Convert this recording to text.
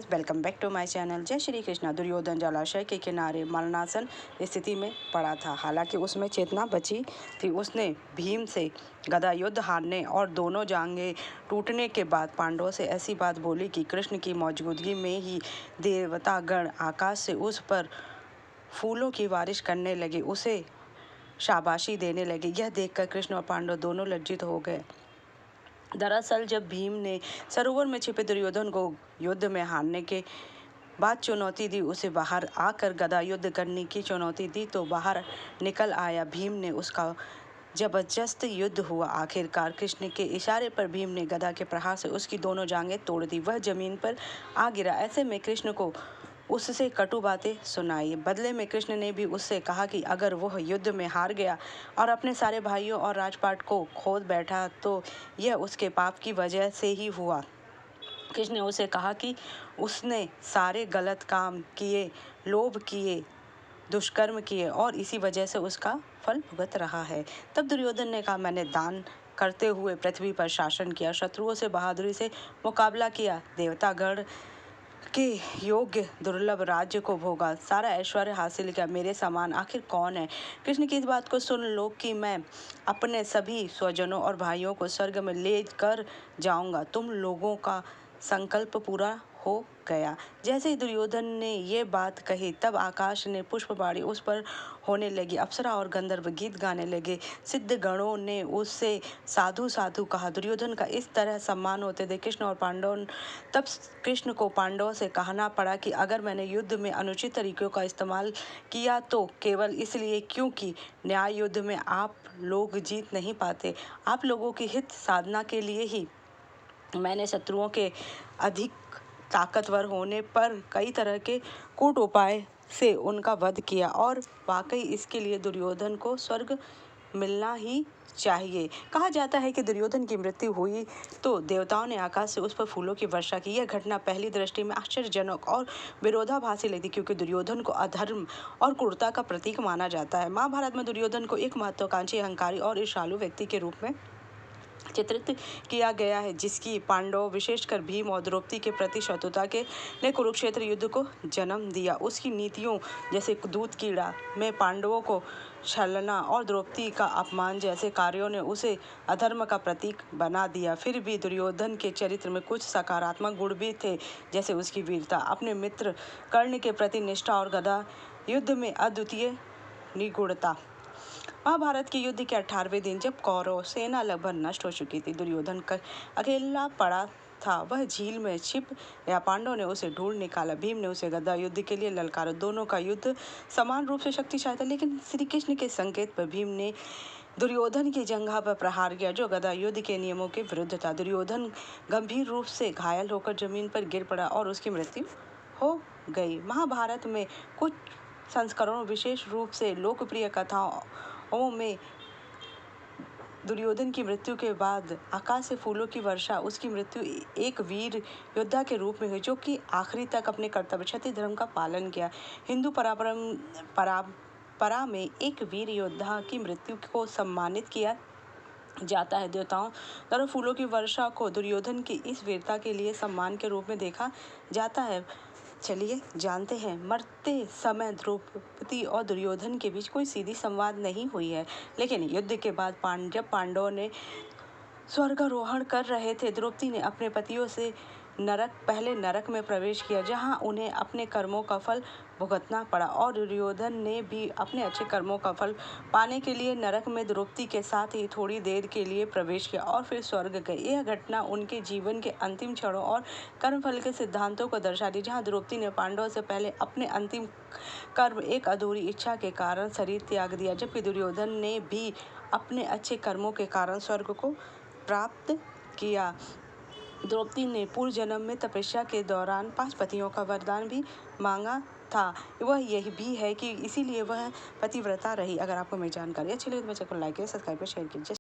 Welcome back to my channel. जय श्री कृष्णा। दुर्योधन जलाशय के किनारे मरणासन स्थिति में पड़ा था। हालांकि उसमें चेतना बची थी। उसने भीम से गदा युद्ध हारने और दोनों जांघें टूटने के बाद पांडवों से ऐसी बात बोली कि कृष्ण की मौजूदगी में ही देवतागण आकाश से उस पर फूलों की बारिश करने लगे, उसे शाबाशी देने लगे। यह देखकर कृष्ण और पांडव दोनों लज्जित हो गए। दरअसल जब भीम ने सरोवर में छिपे दुर्योधन को युद्ध में हारने के बाद चुनौती दी, उसे बाहर आकर गदा युद्ध करने की चुनौती दी तो बाहर निकल आया। भीम ने उसका जबरदस्त युद्ध हुआ। आखिरकार कृष्ण के इशारे पर भीम ने गदा के प्रहार से उसकी दोनों जांघें तोड़ दी। वह जमीन पर आ गिरा। ऐसे में कृष्ण को उससे कटु बातें सुनाई। बदले में कृष्ण ने भी उससे कहा कि अगर वह युद्ध में हार गया और अपने सारे भाइयों और राजपाट को खो बैठा तो यह उसके पाप की वजह से ही हुआ। कृष्ण ने उसे कहा कि उसने सारे गलत काम किए, लोभ किए, दुष्कर्म किए और इसी वजह से उसका फल भुगत रहा है। तब दुर्योधन ने कहा, मैंने दान करते हुए पृथ्वी पर शासन किया, शत्रुओं से बहादुरी से मुकाबला किया, देवतागण के योग्य दुर्लभ राज्य को भोगा, सारा ऐश्वर्य हासिल किया। मेरे समान आखिर कौन है? कृष्ण की इस बात को सुन लो कि मैं अपने सभी स्वजनों और भाइयों को स्वर्ग में ले कर जाऊंगा। तुम लोगों का संकल्प पूरा हो गया। जैसे ही दुर्योधन ने ये बात कही तब आकाश ने पुष्पबाड़ी उस पर होने लगी। अप्सरा और गंधर्व गीत गाने लगे। सिद्ध गणों ने उससे साधु साधु कहा। दुर्योधन का इस तरह सम्मान होते थे कृष्ण और पांडव। तब कृष्ण को पांडवों से कहना पड़ा कि अगर मैंने युद्ध में अनुचित तरीकों का इस्तेमाल किया तो केवल इसलिए क्योंकि न्याय युद्ध में आप लोग जीत नहीं पाते। आप लोगों की हित साधना के लिए ही मैंने शत्रुओं के अधिक ताकतवर होने पर कई तरह के कूट उपाय से उनका वध किया और वाकई इसके लिए दुर्योधन को स्वर्ग मिलना ही चाहिए। कहा जाता है कि दुर्योधन की मृत्यु हुई तो देवताओं ने आकाश से उस पर फूलों की वर्षा की। यह घटना पहली दृष्टि में आश्चर्यजनक और विरोधाभासी लगती क्योंकि दुर्योधन को अधर्म और क्रूरता का प्रतीक माना जाता है। महाभारत में दुर्योधन को एक महत्वाकांक्षी, अहंकारी और ईर्ष्यालु व्यक्ति के रूप में चित्रित किया गया है, जिसकी पांडव विशेषकर भीम और द्रौपदी के प्रति शत्रुता के ने कुरुक्षेत्र युद्ध को जन्म दिया। उसकी नीतियों जैसे दूध कीड़ा में पांडवों को छलना और द्रौपदी का अपमान जैसे कार्यों ने उसे अधर्म का प्रतीक बना दिया। फिर भी दुर्योधन के चरित्र में कुछ सकारात्मक गुण भी थे, जैसे उसकी वीरता, अपने मित्र कर्ण के प्रति निष्ठा और गदा युद्ध में अद्वितीय निगुणता। महाभारत के युद्ध के 18वें दिन जब कौरव सेना लगभग नष्ट हो चुकी थी, दुर्योधन अकेला पड़ा था। वह झील में छिप गया। पांडव ने उसे ढूंढ निकाला। भीम ने उसे गदा युद्ध के लिए ललकारा। दोनों का युद्ध समान रूप से शक्तिशाली था, लेकिन श्री कृष्ण के संकेत पर भीम ने दुर्योधन की जंघा पर प्रहार किया, जो गदा युद्ध के नियमों के विरुद्ध था। दुर्योधन गंभीर रूप से घायल होकर जमीन पर गिर पड़ा और उसकी मृत्यु हो गई। महाभारत में कुछ संस्करणों, विशेष रूप से लोकप्रिय कथाओं में दुर्योधन की मृत्यु के बाद आकाश से फूलों की वर्षा, उसकी मृत्यु एक वीर योद्धा के रूप में हुई, जो कि आखिरी तक अपने कर्तव्य क्षत्रिय धर्म का पालन किया। हिंदू परंपरा में एक वीर योद्धा की मृत्यु को सम्मानित किया जाता है। देवताओं द्वारा फूलों की वर्षा को दुर्योधन की इस वीरता के लिए सम्मान के रूप में देखा जाता है। चलिए जानते हैं। मरते समय द्रौपदी और दुर्योधन के बीच कोई सीधी संवाद नहीं हुई है, लेकिन युद्ध के बाद जब पांडवों ने स्वर्गारोहण कर रहे थे, द्रौपदी ने अपने पतियों से पहले नरक में प्रवेश किया, जहां उन्हें अपने कर्मों का फल भुगतना पड़ा, और दुर्योधन ने भी अपने अच्छे कर्मों का फल पाने के लिए नरक में द्रौपदी के साथ ही थोड़ी देर के लिए प्रवेश किया और फिर स्वर्ग गए। यह घटना उनके जीवन के अंतिम क्षणों और कर्मफल के सिद्धांतों को दर्शाती, जहाँ द्रौपदी ने पांडवों से पहले अपने अंतिम कर्म, एक अधूरी इच्छा के कारण शरीर त्याग दिया, जबकि दुर्योधन ने भी अपने अच्छे कर्मों के कारण स्वर्ग को प्राप्त किया। द्रौपदी ने पूर्व जन्म में तपस्या के दौरान 5 पतियों का वरदान भी मांगा था। वह यही भी है कि इसीलिए वह पतिव्रता रही। अगर आपको मेरी जानकारी अच्छी लगी तो मुझे लाइक करिए, सब्सक्राइब करिए, शेयर कीजिए।